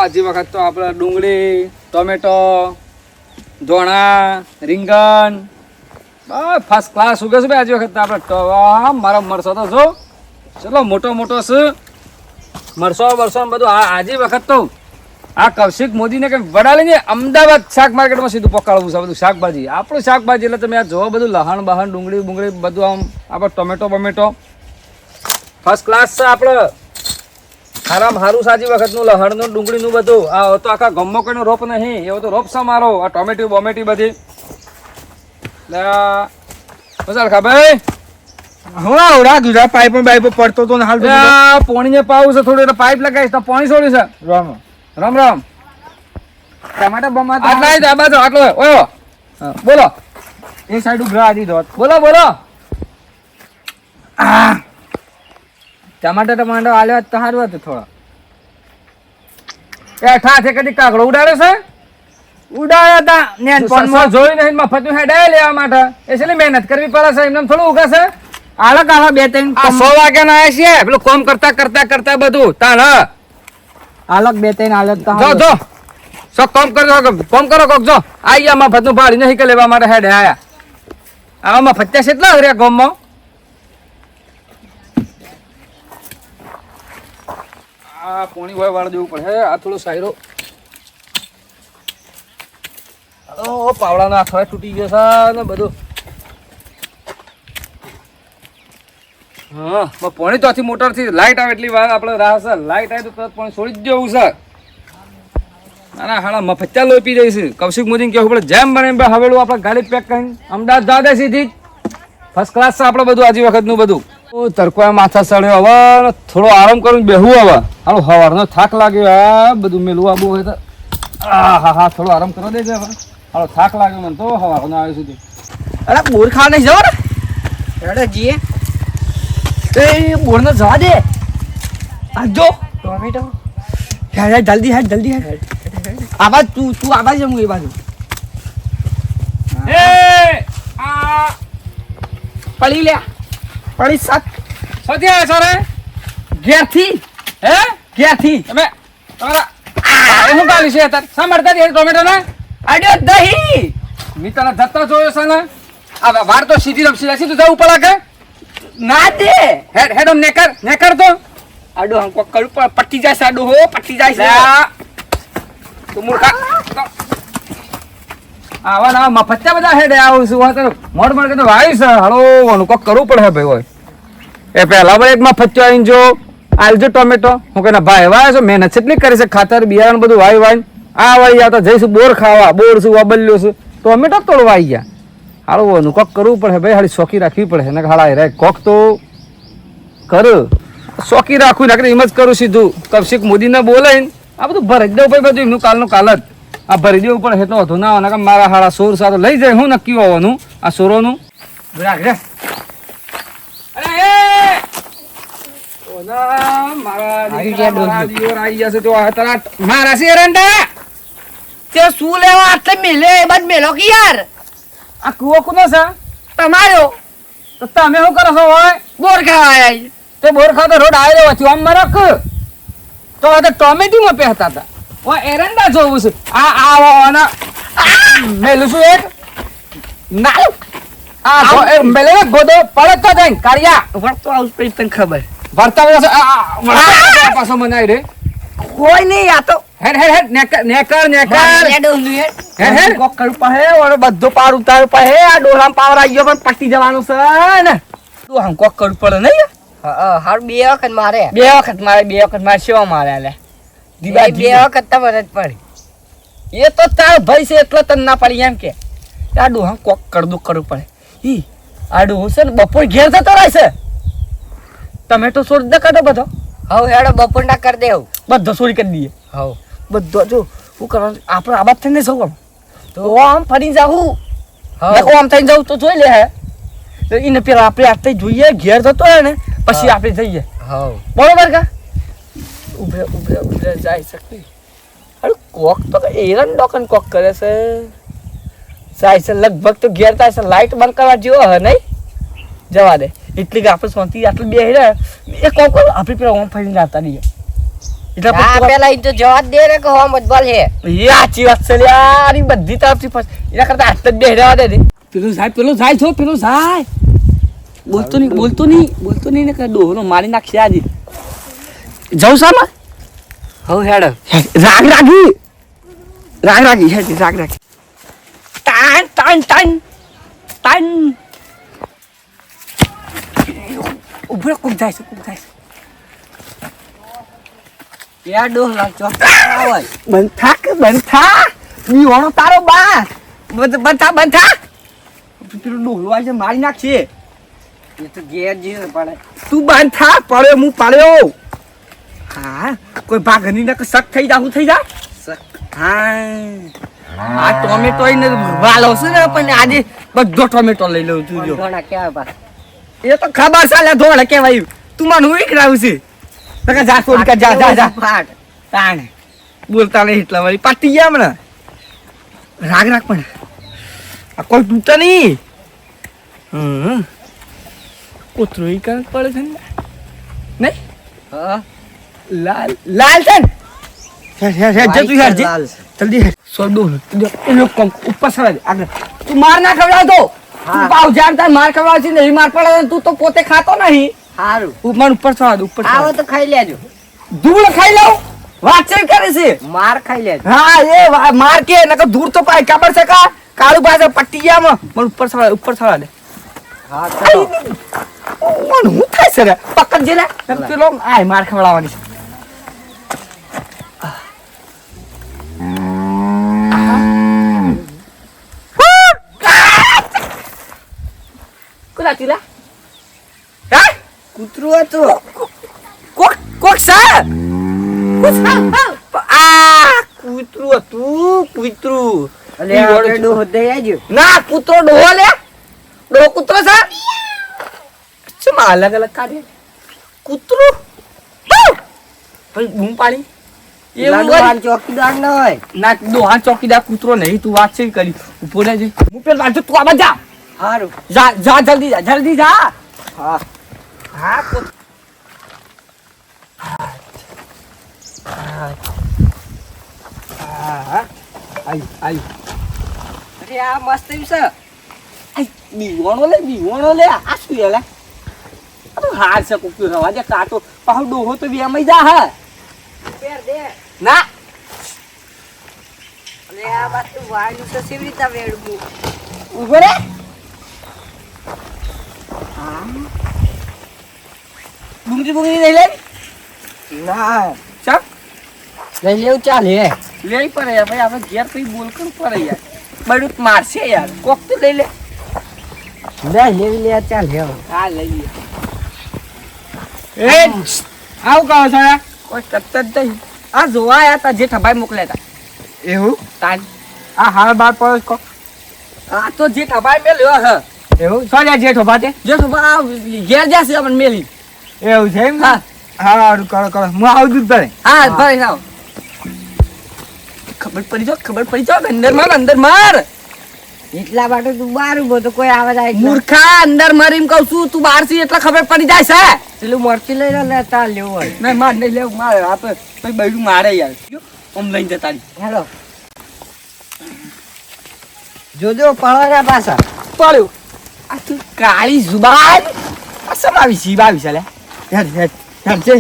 આજી વખત તો આપણે ડુંગળી, ટોમેટો, ધોણા, રીંગણ બસ ફર્સ્ટ ક્લાસ ઉગે છે ભાઈ. આજી વખત આપણે મારો મરસો તો જો ચલો મોટો મોટો છે મરસો બરસો બધું. આજી વખત તો આ કૌશિક મોદીને કંઈ વડાલીને અમદાવાદ શાક માર્કેટમાં સીધું પકડવું છે બધું શાકભાજી. આપણું શાકભાજી એટલે તમે આ જોવો બધું લહણ બહણ ડુંગળી બુંગળી બધું આમ આપણે ટોમેટો બમેટો ફર્સ્ટ ક્લાસ છે. આપણે હારામાં સારું સાજી વખતનું લહણનું ડુંગળીનું બધું. આ તો આખા ગમો કોઈનો રોપ નહીં, એવો તો રોપ છે મારો. આ ટોમેટી બોમેટી બધી મસાલ ખા ભાઈ. હું આવડા ગુજરા પાઇપ બાઈપ પડતો તો હાલ પોણીને પાવું છે થોડું એટલે પાઇપ લગાવીશ તો પાણી છોડ્યું છે. રામ રામ રામ. ટમાટર બમાટર આટલા આ બાજુ આટલો ઓયો બોલો એ સાઈડ ઉભરા આદી દોત બોલો બોલો. ટમાટર ટમાટર આલ્યો તો સારું હતું થોડા. એ ઠા છે કદી કાકડો ઉડાડે છે ઉડાયા તા નેન પણ જોઈ નહીં મફતનું હેડાય લેવા માટે એટલે મહેનત કરવી પડે છે. એમને થોડું ઉગાશે આળક આળા બે ત્રણ આ 100 વાગ્યા ના છે પેલું કોમ કરતા કરતા કરતા બધું તાણ આલક બે ત્રણ આલક તો જો જો સો કોમ કરો કોક જો આઈ ગયા મફતનું ભાડી નહીં કે લેવા માટે હેડે આયા. આમાં ફત્યા કેટલા રહ્યા ગામમાં? આ પોણી હોય વાળ દેવું પડે. આ થોડો સાયરો ઓ પાવડાનો આખો તૂટી ગયો છે ને બધું. હા પોણી તો મોટર થી લાઈટ આવે એટલી વાર આપણે રાહ છે. લાઈટ આવે તો તરત પાણી છોડી જ દેવું છે. ના હાડા મફત્યા લોહી પી રહી છે. કૌશિક મોદીને કહેવું પડે જેમ બને હવેલું આપણે ગાડી પેક કરીને અમદાવાદ જવા દે સીધી. ફર્સ્ટ ક્લાસ છે આપણે બધું આજી વખતનું બધું. તરકો માથા સળ્યો હવે થોડો આરામ કરીને બેહવું. હવે હાલો સવારનો થાક લાગ્યો. આ બધું મેલું આબુ હોય તો હા થોડો આરામ કરવા દેજે. હવે હાલો થાક લાગ્યો મને તો સવારનો આવે સુધી. અરે બોર ખાવા નહીં જવા ને અરે જીએ એ બોર ને જવા દે. આજો ટોમેટો હેડ જલ્દી હેડ આવાજ તું આવાજ હું એ બાજુ એ આ પડી લે પડી સાત સતી આવે છો રે ઘેરથી હે ઘેરથી તમે તમારા શું ગાલી છે તાર શા મળતા દે ટોમેટો ને આડ્યો દહીં મી તને ધત્તા જોયો છે ને આ વાર તો સીધી રમસી તું જવું પડે કે ના દે હેડ હેડ નેકર તો આડો હમ કોક કરું પટ્ટી જાય સાડો હો પટ્ટી જાય છે તું મૂર્ખા આવા ના મફત્યા બધા હેડે આવું છું મોડ મોડ કે વાયુ છે હળો કોક કરવું પડે ભાઈ હોય એ પહેલા ભાઈ એક મફત્યો આવીને જો આલજો ટોમેટો હું કે ભાઈ વાય છો મહેનત કેટલી કરી છે ખાતર બિયારણ બધું વાય વાય આ વાઈ આવતા જઈશું બોર ખાવા બોર છું વબલ્યો છું ટોમેટો તોડવા આવી ગયા હાળું કોક કરવું પડે ભાઈ હાળી શોખી રાખવી પડે ને હાળા રે કોક તો કર શોખી રાખવું નાખે એમ જ કરું સીધું કૌશિક મોદીને બોલે આ બધું ભરી દઉં ભાઈ બધું એમનું કાલનું કાલ જ આ ભરી દેવું પડે એટલો હતો ના હોય મારા હાળા સોર સાથે લઈ જાય હું નક્કી હોવાનું આ સોરોનું રાખ રે મારા છે એરંડા તે શું લેવા આટલે મેલે બાદ મેલો કે યાર આ કુવો કોનો છે તમારો તો તમે શું કરો છો હોય બોર ખાવા તે બોર ખાતો રોડ આવ્યો હતો આમ મરક તો આ તો ટોમેટીમાં પહેતા હતા ઓ એરંડા જોવું છે આ મેલું છું એક ના આ મેલે ગોદો પડે તો જાય કાળિયા વળતો આવું પડી તને ખબર ભરતા પાછો મનાય રે કોઈ નહીં આ તો હેડ હેડ હેડ નેકર હેડ કોક કરું પાહે ઓર બધો પાર ઉતાર પાહે આ ડોલામ પાવર આવી ગયો પણ પટ્ટી જવાનું છે ને તું હમ કોક કરું પડે નહીં હાર બે વખત મારે બે વખત મારે શેવા મારે લે બે વખત તમારે જ પડી એ તો તાર ભાઈ છે એટલે તને ના પડી એમ કે આ ડોહા કોક કરવું પડે ઈ આ ડોહો છે ને બપોર ઘેર જતો રહે છે ટમેટો છોડી દે કાઢો બધો હવે હેડો બપોરના કરી દેવું બધો છોડી કરી દઈએ હવ બધો જો શું કરવાનું આપણે આબાદ થઈને જવું તો આમ ફરી જાવું હવ આમ થઈને જવું તો જોઈ લે હે તો એને પેલા આપણે આટલે જોઈએ ઘેર જતો હોય ને પછી આપણે જઈએ હવ બરોબર કા ઉભરે જાય શકતી અરે કોક તો એરન ડોકન કોક કરે છે જાય છે લગભગ તો ઘેર થાય છે લાઈટ બંધ કરવા જેવો હે નહીં જવા દે એટલી કે આપણે શાંતિ આટલી બે એ કોક આપણે પેલા ઓમ ફરીને જતા રહીએ એટલે આ પછી પેલા ઈ તો જવા જ દે ને કે હોમ જ બોલ હે એ સાચી વાત છે લ્યા આની બધી તરફથી ફસ એના કરતા હાથ જ બે રહેવા દે દે પેલું જાય છો પેલું જાય બોલતો નહીં ને કે ડોહરો મારી નાખશે આજે જાઉં સામાં હવ હેડ રાગ રાગી ટાન ઉભરે કુક જાય છે યા ડોહ લાગતો આવે બંધ થા મી ઓણો તારો બા બંધ થા પેલું ડોહરો આજે મારી નાખશે એ તો ઘેર જીને પડે તું બંધ થા પડ્યો હું પાડ્યો હા કોઈ ભાગની ને શક થઈ જા હા ટોમેટો ને વાલો છે ને પણ આજે બધો ટોમેટો લઈ લઉં છું જો ઘણા કેવા પા એ તો ખબર ચાલે ધોળ કેવાય તું મને હું કરાવું છે તકે જા છોડ કે જા ફાટ તાણ બોલતા નહીં એટલા વાળી પાટી ગયા મને રાગ પણ આ કોઈ તૂટે નહીં કૂતરો ઈ કાંક પડે છે ને નહીં હા લાલ છે ને હેડ તું હેડ લાલ જલ્દી હેડ સોડો એ લોકો ઉપર સરા દે આગળ તું માર ના ખવડાવ તો તું પાવ જાણ તાર માર ખવડાવ છે નહીં માર પડે તું તો પોતે ખાતો નહીં હારું ઉપર સરા દે ઉપર આવો તો ખાઈ લેજો ધૂળ ખાઈ લઉં વાત છે કરે છે માર ખાઈ લેજો હા એ માર કે નકર ધૂળ તો પાય ખબર છે કા કાળું પાસે પટ્ટી ગયા મને ઉપર સરા દે હા ચલો મને હું થાય છે રે પકડ જે ને પેલો આય માર ખવડાવવાની છે તીલા હે કૂતરું હતું કોક સા આ કૂતરું હતું અલે આ ડોહ દઈ આવજો ના કૂતરો ડોહો લે ડોહો કૂતરો સા શું અલગ અલગ કાઢે કૂતરું પછી બૂમ પાડી લાડુવાન ચોકીદાર ન હોય ના ડોહા ચોકીદાર કૂતરો નહીં તું વાત છે કરી ઉભો રહેજે હું પેલા વાંચો તું આમાં જા હારું જા જલ્દી જા હા આઈ અરે આ મસ્ત છે બીવણો લે આ શું લે આ તો હાર છે કોક રવા દે કાટો પાહો ડોહો તો વેમાઈ જા હા પેર દે ના અલે આ વાત તો વાયુ તો કેવી રીતે વેડવું ઉભો રે બુંગી લઈ લે ના ચાલ લઈ લેવું ચાલે લઈ પડે યાર ભાઈ આપણે ઘેર કઈ બોલ કરું પડે યાર બડું મારશે યાર કોક તો લઈ લે લેવી લે ચાલે હા લઈ લે આવું કહો છો કોઈ કરતા જ નહીં આ જોવા આયા તા જે ઠબાઈ મોકલ્યા તા એવું તાન આ હાલ બાર પડે કો આ તો જે ઠબાઈ મેલ્યો હ એવું સોલ્યા જેઠો ભાતે જે ઠબા ઘેર જાશે અમને મેલી એવું છે એમ હા હારું કરો હું આવું દૂધ ભરે હા ભાઈ આવ ખબર પડી જો અંદર માર એટલા માટે તું બહાર ઉભો તો કોઈ આવે જાય મૂર્ખા અંદર માર એમ કહું છું તું બહાર થી એટલે ખબર પડી જાય છે પેલું મરચી લઈ લેતા લેવું હોય નહીં માર નહીં લેવું મારે આપણે પછી બૈરું મારે યાર ઓમ લઈને જતા રહી હેલો જોજો પળવાના પાછા પડ્યું આ તું કાળી જુબાન આ સમાવી જીવાવી છે લે હેડ જે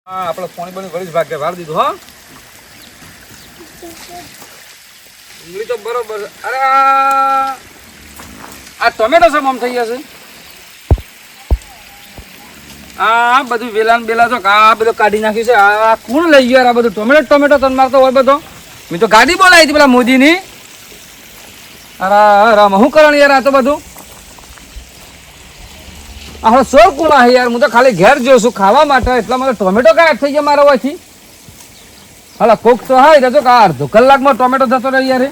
હા આપણે પાણી બની ભરી ભાગે વાર દીધું હા ડુંગળી તો બરોબર અરે આ ટોમેટો છે આમ થઈ જશે આ બધું વેલાન બેલા તો આ બધું કાઢી નાખ્યું છે આ કોણ લઈ ગયો આ બધું ટોમેટો તન મારતો હોય બધો મેં તો ગાડી બોલાવી હતી પેલા મોદીની અરે શું કરવાનું યાર આ તો બધું હવે શોખ કોણ आहे યાર હું તો ખાલી ઘેર જોઉં છું ખાવા માટે એટલા માટે ટોમેટો ગાયબ થઈ ગયા મારા હોવાથી હાલા કોક તો હા એટલે તો અડધો કલાકમાં ટોમેટો જતો રહે યાર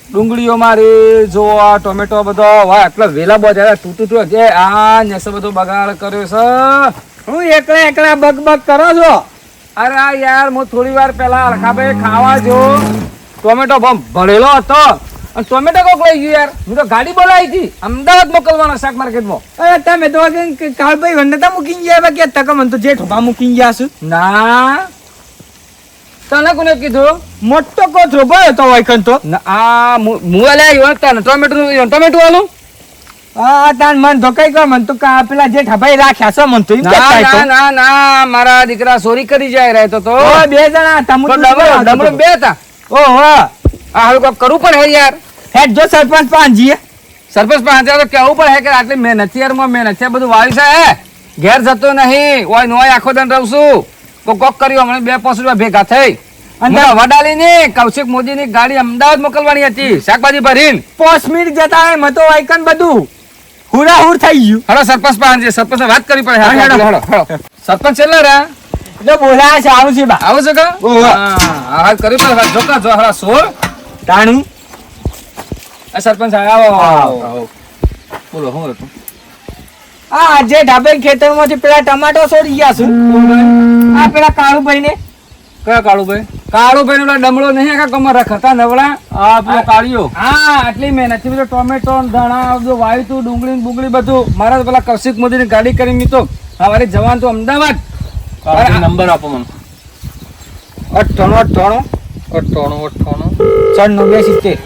ડુંગળીઓ મારી જો આ ટોમેટો બધો વાહ એટલા વેલા બધા તૂટું જે આ નેસે બધો બગાડ કર્યો છે હું એકલા બગ કરો છો અરે આ યાર હું થોડી વાર પહેલા અલખાભાઈ ખાવા જો ટોમેટો બમ ભરેલો હતો અને ટોમેટો કોક લઈ ગયું યાર. હું તો ગાડી બોલાવી હતી અમદાવાદ મોકલવાનો શાક માર્કેટમાં. અરે તમે તો કાળભાઈ વંડતા મૂકીને ગયા બાકી તક મને તો જે ઠોબા મૂકીને ગયા છું. ના તને કોને કીધું? મોટો કોથરો ભર્યો તો વાયકન તો. ના, આ હું અલ્યા તને ટોમેટો આલું. હા તાન મન તો કઈ કર મન તો પેલા જે ઠભાઈ રાખ્યા છે મન તો એમ ના કહેતા ના ના ના મારા દીકરા ચોરી કરી જાય રહેતો તો. ઓ બે જણા તમુ તો ડમરો બે હતા. ઓહો આ હાલ કોક કરવું પણ હે યાર. હેડ જો સરપંચ પાંજી સરપંચ પાસે તો કેવું પણ હે કે આટલી મહેનત યારમાં મહેનત બધું વાવી છે હે. ઘેર જતો નહીં ઓય નોય આખો દન રહું છું. કોક કર્યું હમણાં 2-5 રૂપિયા ભેગા થઈ અને વડાલી ની કૌશિક મોદી ની ગાડી અમદાવાદ મોકલવાની હતી શાકભાજી ભરીને. 5 મિનિટ જતા હોય મતો વાયકન બધું હુરાહુર થઈ ગયું. હેલો સરપંચ પાસે સરપંચ વાત કરી પડે. હેડો હેડો સરપંચ છેલ્લા રે એટલે બોલાયા છે આવું છે બા આવો છો કા? ઓહો. હા હા કરી પડે જોકા જો હરા સોળ તાણું આ સરપંચ આવો બોલો હું હતું. આ જે ઢાબે ખેતરમાંથી પેલા ટમાટો છોડી ગયા છું આ પેલા કાળુભાઈ ને કયા કાળુભાઈ? કાળુભાઈ નો ડમળો નહીં આખા કમર રખતા નવડા. આ પેલો કાળિયો. હા આટલી મહેનત બધું ટોમેટો ધણા બધું વાવ્યું તું ડુંગળી ને બુંગળી બધું મારા તો પેલા કૌશિક મોદી ની ગાડી કરી મીતો સવારે જવાનું તો અમદાવાદ. નંબર આપો મને 98 98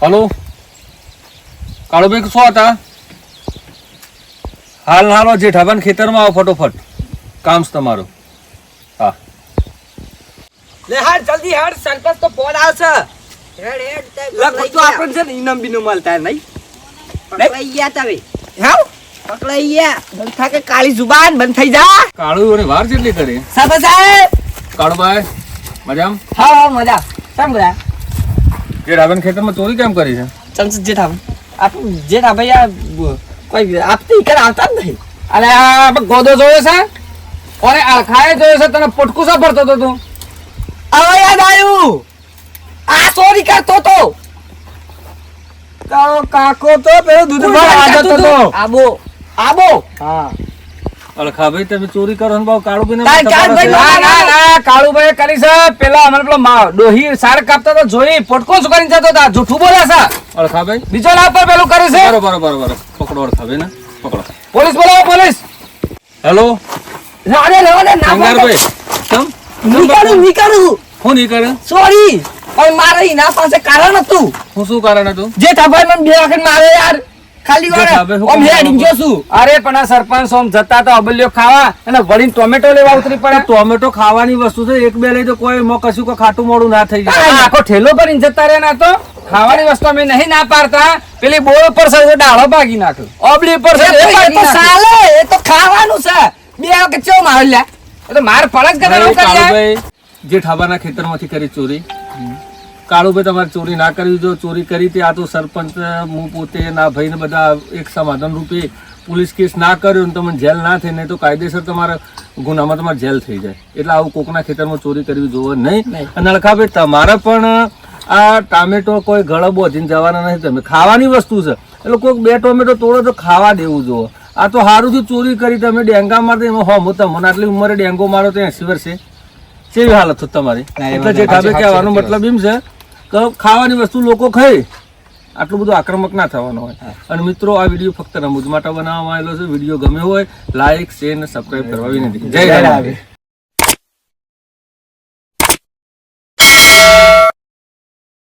હલો કાળુભાઈ શું હતા? હાલો જેઠાભાઈ ખેતરમાં આવો ફટોફટ કામ છે તમારું. હા લે હાડ જલ્દી હાડ સરપંચ તો ફોન આવશે હેડ હેડ તે લગભગ તો આપણને છે ને ઇનામ બીનું મળતા નહીં પકડાઈ ગયા તમે હાવ પકડાઈ ગયા બંધ થા કે કાળી જુબાન બંધ થઈ જા કાળુ વાર જેટલી કરી સરપંચ સાહેબ કાળુભાઈ મજામ? હા હા મજા કેમ બધા જેઠાભાઈ ખેતરમાં ચોરી કેમ કરી છે? ચમચ જેઠા આપણું જેઠા ભાઈ આ કોઈ આપતી કર આવતા જ નહીં. અને આ ગોદો જોયો છે અને અલખાએ જોયો છે તને પોટકું સા ભરતો હતો તું. હવે યાદ આવ્યું આ ચોરી કરતો તો તારો કાકો તો પેલો દૂધ ભરવા જતો તો આબો આબો હા અલખાભાઈ તમે ચોરી કરો ને બાવ કાળુભાઈ તાર કાળભાઈ ના ના ના કાળુભાઈ કરી છે પેલા અમને પેલો ડોહી સાર કાપતો તો જોઈ પોટકો શું કરીને જતો હતા જૂઠું બોલે છે. અલખાભાઈ બીજો લાભ પર પેલું કરે છે. બરોબર પકડો અલખાભાઈ ને પકડો. પોલીસ બોલાવો પોલીસ. હેલો રાડે રાડે ના સંગારભાઈ કેમ નીકળું હું નહીં કરે? સોરી પણ મારે એના પાસે કારણ હતું હું શું કારણ હતું? જે ઠાભાઈ મને 2 વખત મારે યાર ખાલી જેઠાભાઈ વાર ઓમ હેડિંગ જોશું અરે પણ આ સરપંચ ઓમ જતા તો અબલ્યો ખાવા અને વળીને ટોમેટો લેવા ઉતરી પડે. ટોમેટો ખાવાની વસ્તુ છે એક બે લઈ તો કોઈ કશું કોઈ ખાટું મોડું ના થઈ જાય. આ આખો ઠેલો ભરીને જતા રહ્યા ના તો ખાવાની વસ્તુ અમે નહીં ના પાડતા પેલી બોર ઉપર છે ડાળો ભાગી નાખ્યો ઓબલી ઉપર છે એ એ ભાગી તો નાખ્યો. સાલે એ તો ખાવાનું છે 2 વખત ચો મારે લ્યા એ તો માર ફળજ કરે ભાઈ, એવું કર્યા. કાળુભાઈ જેઠાબાના ખેતરમાંથી કરી ચોરી. કાળુભાઈ તમારે ચોરી ના કરવી જો ચોરી કરી તે આ તો સરપંચ હું પોતે ના ભાઈ ને બધા એક સમાધાન રૂપે પોલીસ કેસ ના કર્યો ને તમને જેલ ના થઈ નહીં તો કાયદેસર તમારા ગુનામાં તમારે જેલ થઈ જાય. એટલે આવું કોકના ખેતરમાં ચોરી કરવી જોવે નહીં. અને અલખાભાઈ તમારે પણ આ ટામેટો કોઈ ગળો બોધીને જવાના નથી. તમે ખાવાની વસ્તુ છે એટલે કોઈક 2 ટોમેટો તોડો તો ખાવા દેવું જોવો. આ તો સારું થયું ચોરી કરી તમે ડેંગા મારતો એમાં હો તમને આટલી ઉંમરે ડેંગો મારો તો 80 વર્ષે કેવી હાલત હતી તમારી? એટલે જે ઢાબે કહેવાનો મતલબ એમ છે કે ખાવાની વસ્તુ લોકો ખાય આટલું બધું આક્રમક ના થવાનું હોય. અને મિત્રો આ વિડીયો ફક્ત રમૂજ માટે બનાવવામાં આવેલો છે. વિડીયો ગમ્યો હોય લાઈક શેર અને સબસ્ક્રાઇબ કરવા વિનંતી. જય રામ.